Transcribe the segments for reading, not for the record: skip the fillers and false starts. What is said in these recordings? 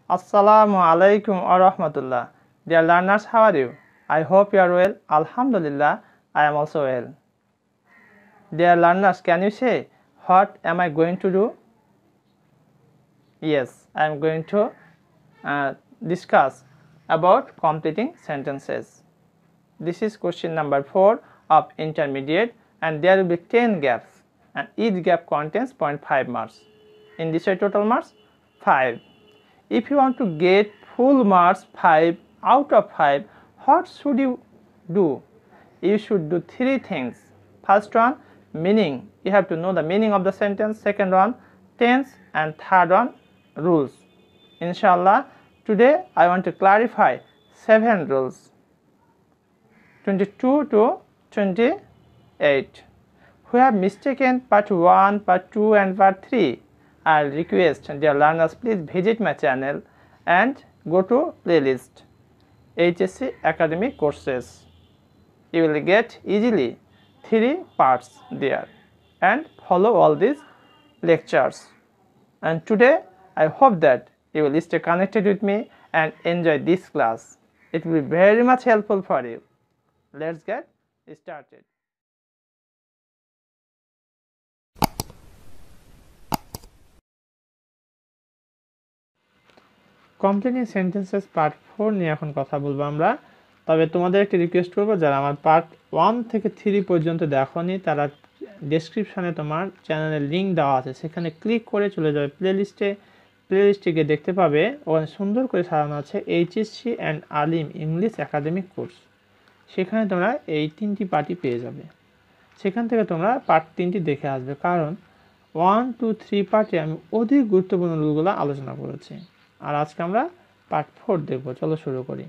Assalamu alaikum wa rahmatullah. Dear learners, how are you? I hope you are well. Alhamdulillah, I am also well. Dear learners, can you say, what am I going to do? Yes, I am going to discuss about completing sentences. This is question number 4 of intermediate, and there will be 10 gaps, and each gap contains 0.5 marks. In this way, total marks 5. If you want to get full marks 5 out of 5, what should you do? You should do 3 things. First one, meaning. You have to know the meaning of the sentence. Second one, tense, and third one, rules. Inshallah, today I want to clarify 7 rules, 22 to 28. Who have mistaken part 1, part 2 and part 3, I request dear learners, please visit my channel and go to playlist HSC academic courses. You will get easily 3 parts there and follow all these lectures. And today I hope that you will stay connected with me and enjoy this class. It will be very much helpful for you. Let's get started. Completing sentences part 4 নিয়ে এখন কথা বলবো আমরা। তবে তোমাদের একটি request করবো, যারা আমার পার্ট 1 থেকে 3 পর্যন্ত দেখোনি তারা ডেসক্রিপশনে তোমার চ্যানেলের লিঙ্ক দেওয়া আছে, সেখানে ক্লিক করে চলে যাবে প্লেলিস্টে গিয়ে দেখতে পাবে ওখানে সুন্দর করে সাজানো আছে HSC and Alim English academic course. সেখানে তোমরা এই 3টি পার্টই পেয়ে যাবে। সেখান থেকে তোমরা পার্ট 3টি দেখে আসবে, কারণ 1, 2, 3 পার্টে আমি অধিক গুরুত্বপূর্ণ রুলগুলো আলোচনা করেছি। আর আজকে আমরা পার্ট 4 দেখব। চলো শুরু করি।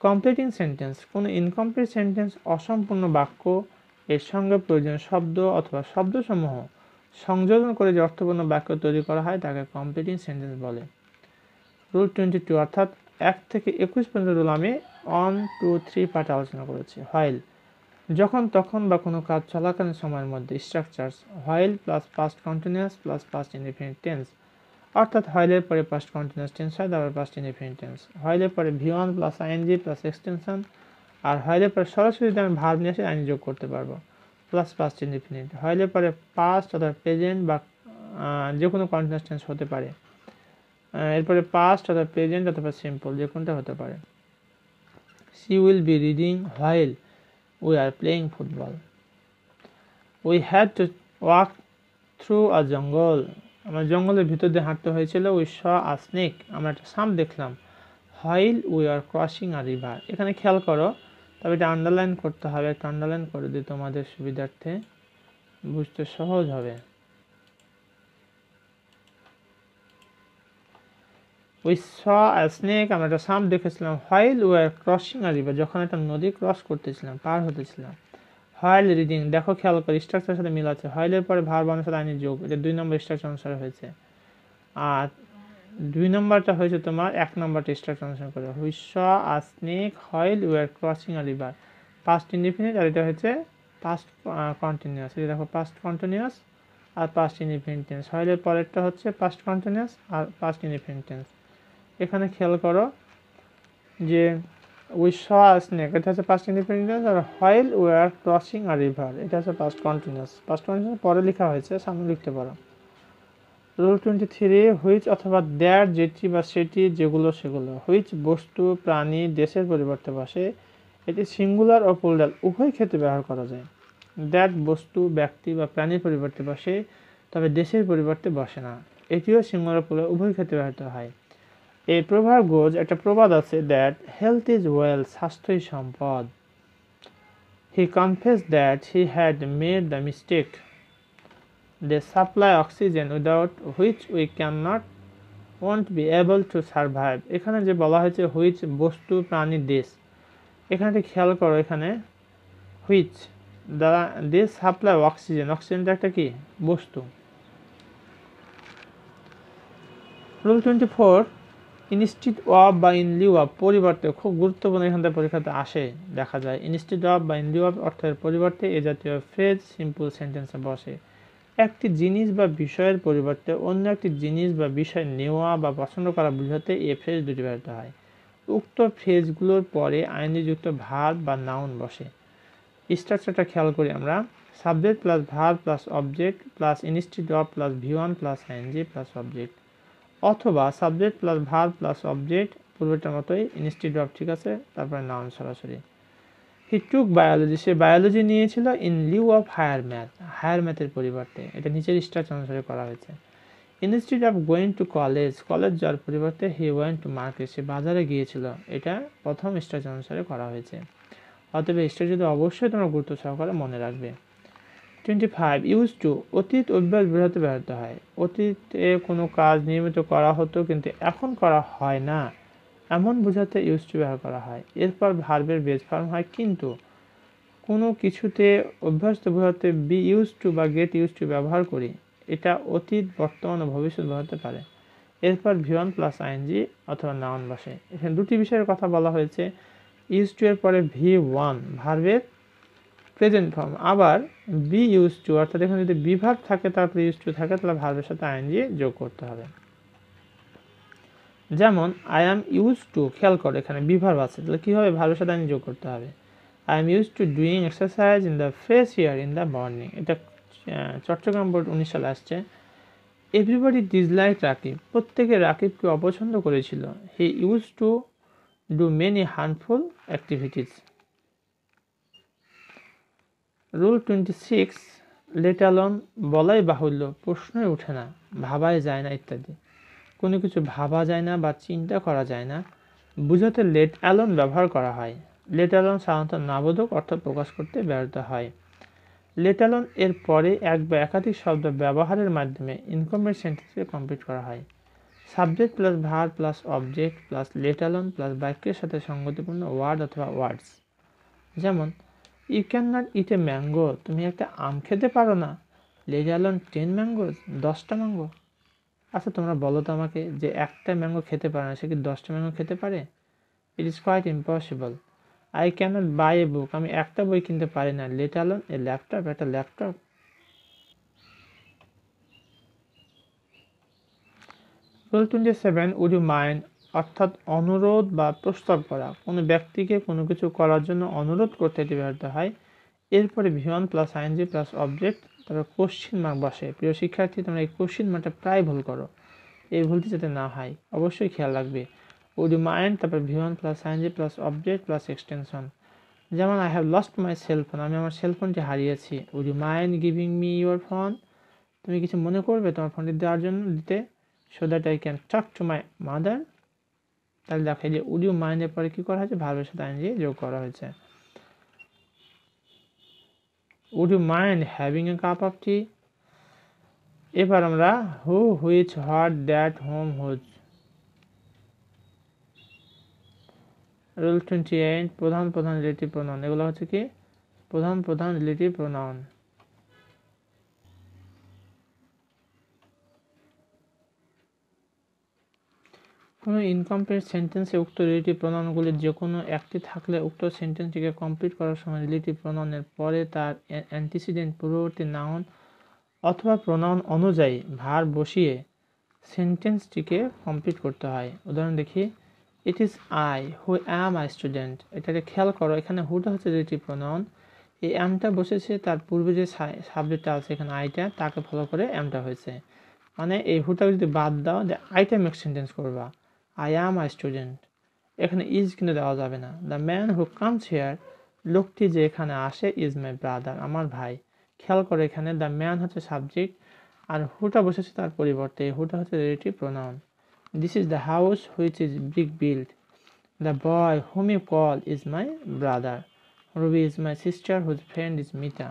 কমপ্লিটিং সেন্টেন্স, কোনো ইনকমপ্লিট সেন্টেন্স অসম্পূর্ণ বাক্য এর সঙ্গে প্রয়োজনীয় শব্দ অথবা শব্দসমূহ সংযোজন করে যে অর্থপূর্ণ বাক্য তৈরি করা হয় তাকে কমপ্লিটিং সেন্টেন্স বলে। রুল 22 অর্থাৎ 1 থেকে 21 পর্যন্ত রুল আমি 1, 2, 3 পার্টে আলোচনা করেছি। হোয়াইল, যখন তখন বা কোনো কাজ চলাকালীন সময়ের মধ্যে। Structures, while plus past continuous plus past indefinite tense, অর্থাৎ হোয়াইলের পরে পাস্ট কন্টিনিউয়াস টেন্স হয়, তারপর পাস্ট ইনডিফিনিট টেন্স। হোয়াইলের পরে V1 plus ING plus extension, আর হোয়াইলের পরে সরাসরি যদি আমি ভার্ব নিয়ে এসে আইএনজি যোগ করতে পারবো, প্লাস পাস্ট ইনডিফিনিট। হোয়াইলের পরে পাস্ট অথবা প্রেজেন্ট বা যে কোনো কন্টিনিউয়াস টেন্স হতে পারে। এরপরে পাস্ট অথবা প্রেজেন্ট অথবা সিম্পল যে কোনটা হতে পারে। She will be reading while we are playing football. We had to walk through a jungle, আমার জঙ্গলের ভিতর দিয়ে হাঁটতে হয়েছিল। উই স আ স্নেক, আমরা একটা সাপ দেখলাম। While we are crossing a river, এখানে খেয়াল করো, তবে এটা আন্ডারলাইন করতে হবে। একটা আন্ডারলাইন করে দিই তোমাদের সুবিধার্থে, বুঝতে সহজ হবে। উই স আ স্নেক, আমরা একটা সাপ দেখেছিলাম। While we are crossing a river, যখন একটা নদী ক্রস করতেছিলাম, পার হতেছিলাম। হোয়াইল রিডিং, দেখো খেয়াল করে স্ট্রাকচারের সাথে মিল আছে। হোয়াইলের পরে ভার্ব অনুসারে আইনি যোগ, এটা 2 নম্বর স্ট্রাকচার অনুসারে হয়েছে। আর 2 নম্বরটা হয়েছে তোমার 1 নম্বরটা স্ট্রাকচার অনুসারে করে। We saw a snake while we are crossing a river, past indefinite, আর এটা হচ্ছে পাস্ট কন্টিনিউয়াস। এটা দেখো পাস্ট কন্টিনিউয়াস আর পাস্ট ইনডিফিনিট টেন্স। হোয়াইলের পরেরটা হচ্ছে পাস্ট কন্টিনিউয়াস আর পাস্ট ইনডিফিনিট টেন্স। এখানে খেয়াল করো যে উই স আ স্নেক, এটা হচ্ছে পাস্ট ইনডিফিনিট টেন্স, আর while we are crossing a river এটা হচ্ছে পাস্ট কন্টিনিউয়াস। পাস্ট কন্টিনিউয়াস পরে লেখা হয়েছে, সামনে লিখতে পারো। রুল 23, হুইচ অথবা দ্যাট যেটি বা সেটি, যেগুলো সেগুলো। হুইচ বস্তু, প্রাণী, দেশের পরিবর্তে বসে, এটি সিঙ্গুলার ও প্লুরাল উভয় ক্ষেত্রে ব্যবহার করা যায়। দ্যাট বস্তু, ব্যক্তি বা প্রাণীর পরিবর্তে বসে, তবে দেশের পরিবর্তে বসে না। এটিও সিঙ্গুলার ও প্লুরাল উভয় ক্ষেত্রে ব্যবহৃত হয়। এই প্রভাব গোজ, একটা প্রবাদ আছে, দ্যাট হেলথ ইজ ওয়েলথ, স্বাস্থ্যই সম্পদ। He confessed that he had made the mistake, they supply oxygen without which we cannot won't be able to survive। এখানে যে বলা হয়েছে হুইচ বস্তু, প্রাণী, দেশ, এখানে খেয়াল করো, এখানে হুইচ দ্বারা দেশ সাপ্লাই অক্সিজেন, অক্সিজেনটা একটা কি বস্তু। রুল 24, ইনস্টিড অফ বা ইন লিউ অফ, পরিবর্তে, খুব গুরুত্বপূর্ণ, এখান থেকে পরীক্ষাতে আসে, দেখা যায়। ইনস্টিড অফ বা ইন লিউ অফ অর্থের পরিবর্তে এ জাতীয় ফ্রেজ সিম্পল সেন্টেন্সে বসে। একটি জিনিস বা বিষয়ের পরিবর্তে অন্য একটি জিনিস বা বিষয় নেওয়া বা পছন্দ করা বোঝাতে এই ফ্রেজ দুটি ব্যবহৃত হয়। উক্ত ফ্রেজগুলোর পরে আইনযুক্ত ভার্ব বা নাউন বসে। স্ট্রাকচারটা খেয়াল করি আমরা। Subject plus verb plus object plus instead of plus V1 plus ING plus object, অথবা subject plus verb plus object, পূর্বেরটার মতোই ইনস্টিড অফ, ঠিক আছে, তারপরে নাউন সরাসরি। হি টুক বায়োলজি, সে বায়োলজি নিয়েছিল in lieu of higher math, higher ম্যাথের পরিবর্তে। এটা নিচের স্ট্রাকচার অনুসারে করা হয়েছে। Instead of going to college, college যাওয়ার পরিবর্তে হি ওয়েন্ট টু মার্কেট, সে বাজারে গিয়েছিল। এটা প্রথম স্ট্রাকচার অনুসারে করা হয়েছে। অতএব স্ট্রাকচারটি অবশ্যই তোমরা গুরুত্ব সহকারে মনে রাখবে। 25 ইউজ টু, অতীত অভ্যাস বোঝাতে ব্যবহৃত হয়। অতীতে কোনো কাজ নিয়মিত করা হতো কিন্তু এখন করা হয় না, এমন বোঝাতে ইউজ টু ব্যবহার করা হয়। এরপর ভার্বের বেস ফর্ম হয় কিন্তু। কোনো কিছুতে অভ্যাস বোঝাতে বি ইউজ টু বা গেট ইউজ টু ব্যবহার করি। এটা অতীত, বর্তমান ও ভবিষ্যৎ বোঝাতে পারে। এরপর V1 প্লাস আইএনজি অথবা নাউন বসে। এখানে দুটি বিষয়ের কথা বলা হয়েছে। ইউজ টু এর পরে V1 ভার্বের প্রেজেন্ট ফর্ম, আবার বি ইউজ টু, অর্থাৎ এখানে যদি বি ভার্ব থাকে তারপরে ইউজ টু থাকে তাহলে ভার্বের সাথে আইএনজি যোগ করতে হবে। যেমন আই অ্যাম ইউজ টু, খেয়াল করো এখানে বি ভার্ব আছে, তাহলে কী হবে, ভার্বের সাথে আইএনজি যোগ করতে হবে। I am use to doing exercise in the fresh air in the morning, এটা চট্টগ্রাম বোর্ড 19 সালে আসছে। এভরিবডি ডিসলাইক রাকিব, প্রত্যেকে রাকিবকে অপছন্দ করেছিল। He use to do many harmful activities. Rule 26, let alone, বলাই বাহুল্য, প্রশ্নই ওঠে না, ভাবাই যায় না ইত্যাদি। কোনো কিছু ভাবা যায় না বা চিন্তা করা যায় না বুঝাতে লেট অ্যালোন ব্যবহার করা হয়। লেট অ্যালোন সাধারণত নাবোধক অর্থ প্রকাশ করতে ব্যবহৃত হয়। লেট অ্যালোন এর পরে এক বা একাধিক শব্দ ব্যবহারের মাধ্যমে ইনকমপ্লিট সেন্টেন্সকে কমপ্লিট করা হয়। Subject plus verb plus object plus let alone plus বাক্যের সাথে সঙ্গতিপূর্ণ ওয়ার্ড অথবা ওয়ার্ডস। যেমন you can not eat a mango, তুমি একটা আম খেতে পারো না। লেট অ্যালোন 10 ম্যাঙ্গোজ, 10টা ম্যাঙ্গো। আচ্ছা তোমরা বলো তো আমাকে, যে একটা ম্যাঙ্গো খেতে পারে না সে কি 10টা ম্যাঙ্গো খেতে পারে? It is quite impossible. I can not buy a book, আমি একটা বই কিনতে পারি না। লেট অ্যালোন এ ল্যাপটপ, একটা laptop. Rule 27, would you mind, অর্থাৎ অনুরোধ বা প্রস্তাব করা। কোনো ব্যক্তিকে কোনো কিছু করার জন্য অনুরোধ করতে এটি ব্যবহৃত হয়। এরপরে V1 plus ING plus object, তারপর কোশ্চিন মার্ক বসে। প্রিয় শিক্ষার্থী, তোমরা এই কোশ্চিন মার্কটা প্রায় ভুল করো, এই ভুলটি যাতে না হয় অবশ্যই খেয়াল রাখবে। উড ইউ মাইন্ড, তারপর V1 plus ING plus object plus extension. যেমন I have lost my cellphone, আমি আমার সেলফোনটি হারিয়েছি। Would you mind giving me your phone, তুমি কিছু মনে করবে তোমার ফোনটি দেওয়ার জন্য দিতে, so that I can talk to my mother. তাহলে দেখো এই যে উড ইউ মাইন্ডের পরে কী করা হয়েছে, ভার্বের সাথে আইএনজি যোগ করা হয়েছে। Would you mind having a cup of tea. এবার আমরা who, which, what, that, whom, whose. Rule 28, প্রধান প্রধান রিলেটিভ প্রোনাউন। এগুলো হচ্ছে কি প্রধান প্রধান রিলেটিভ প্রোনাউন। কোনো ইনকমপ্লিট সেন্টেন্সে উক্ত রিলেটিভ প্রোনাউনগুলির যে কোনো একটি থাকলে উক্ত সেন্টেন্সটিকে কমপ্লিট করার সময় রিলেটিভ প্রোনাউনের পরে তার অ্যান্টিসিডেন্ট পূর্ববর্তী নাউন অথবা প্রোনাউন অনুযায়ী ভার্ব বসিয়ে সেন্টেন্সটিকে কমপ্লিট করতে হয়। উদাহরণ দেখি, it is I who am I student. এটাকে খেয়াল করো, এখানে হুটা হচ্ছে রিলেটিভ প্রোনাউন, এই অ্যামটা বসেছে তার পূর্বে যে সাবজেক্টটা আছে এখানে আইটা, তাকে ফলো করে অ্যামটা হয়েছে। মানে এই হুটাকে যদি বাদ দাও, যে আইটা মেক সেন্টেন্স করবা, আই অ্যাম আই স্টুডেন্ট। এখানে ইজ কিন্তু দেওয়া যাবে না। The man who comes here, লোকটি যে এখানে আসে, ইজ মাই ব্রাদার, আমার ভাই। খেয়াল করে এখানে দ্য ম্যান হচ্ছে সাবজেক্ট আর হুটা বসেছে তার পরিবর্তে, হুটা হচ্ছে relative pronoun. This is the house which is brick build. The boy whom you call is my brother. Ruby is my sister whose friend is Mita.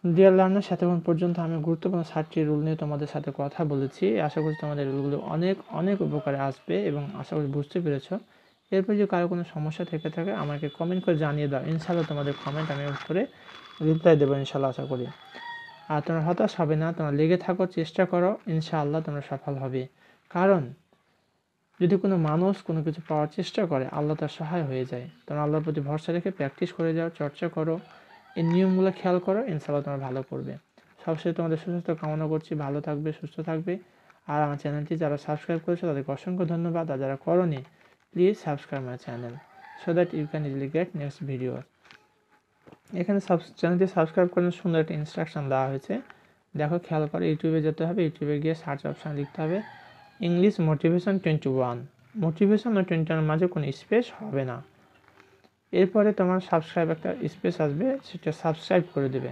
Dear learner, এতক্ষণ পর্যন্ত আমি গুরুত্বপূর্ণ 7টি রুল নিয়ে তোমাদের সাথে কথা বলেছি। আশা করছি তোমাদের রুলগুলো অনেক অনেক উপকারে আসবে এবং আশা করি বুঝতে পেরেছ। এরপর যদি কারো কোনো সমস্যা থেকে থাকে আমাকে কমেন্ট করে জানিয়ে দাও, ইনশাআল্লাহ তোমাদের কমেন্ট আমি উত্তরে রিপ্লাই দেবো ইনশাআল্লাহ, আশা করি। আর তোমরা হতাশ হবে না, তোমরা লেগে থাকো, চেষ্টা করো, ইনশাআল্লাহ তোমরা সফল হবে। কারণ যদি কোনো মানুষ কোনো কিছু পাওয়ার চেষ্টা করে আল্লাহ তার সহায় হয়ে যায়। তোমরা আল্লাহর প্রতি ভরসা রেখে প্র্যাকটিস করে যাও, চর্চা করো, এই নিয়মগুলো খেয়াল করো, ইনশাআল্লাহ তোমরা ভালো করবে। সবশেষে তোমাদের সুস্বাস্থ্য কামনা করছি, ভালো থাকবে, সুস্থ থাকবে। আর আমার চ্যানেলটি যারা সাবস্ক্রাইব করেছো তাদেরকে অসংখ্য ধন্যবাদ, আর যারা করোনি please subscribe my channel so that you can easily get next video. এখানে চ্যানেলটি সাবস্ক্রাইব করার সুন্দর একটা ইনস্ট্রাকশন দেওয়া হয়েছে, দেখো খেয়াল করে। ইউটিউবে যেতে হবে, ইউটিউবে গিয়ে সার্চ অপশান লিখতে হবে ইংলিশ মোটিভেশন 21। মোটিভেশন ও 21 মাঝে কোনো স্পেস হবে না। এরপরে তোমার সাবস্ক্রাইব একটা স্পেস আসবে, সেটা সাবস্ক্রাইব করে দেবে,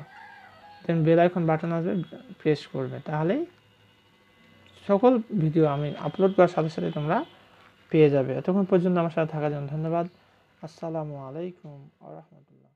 দেন বেল আইকন বাটন আসবে, প্রেস করবে, তাহলেই সকল ভিডিও আমি আপলোড করার সাথে সাথে তোমরা পেয়ে যাবে। এতক্ষণ পর্যন্ত আমার সাথে থাকার জন্য ধন্যবাদ। আসসালামু আলাইকুম ওয়া রাহমাতুল্লাহ।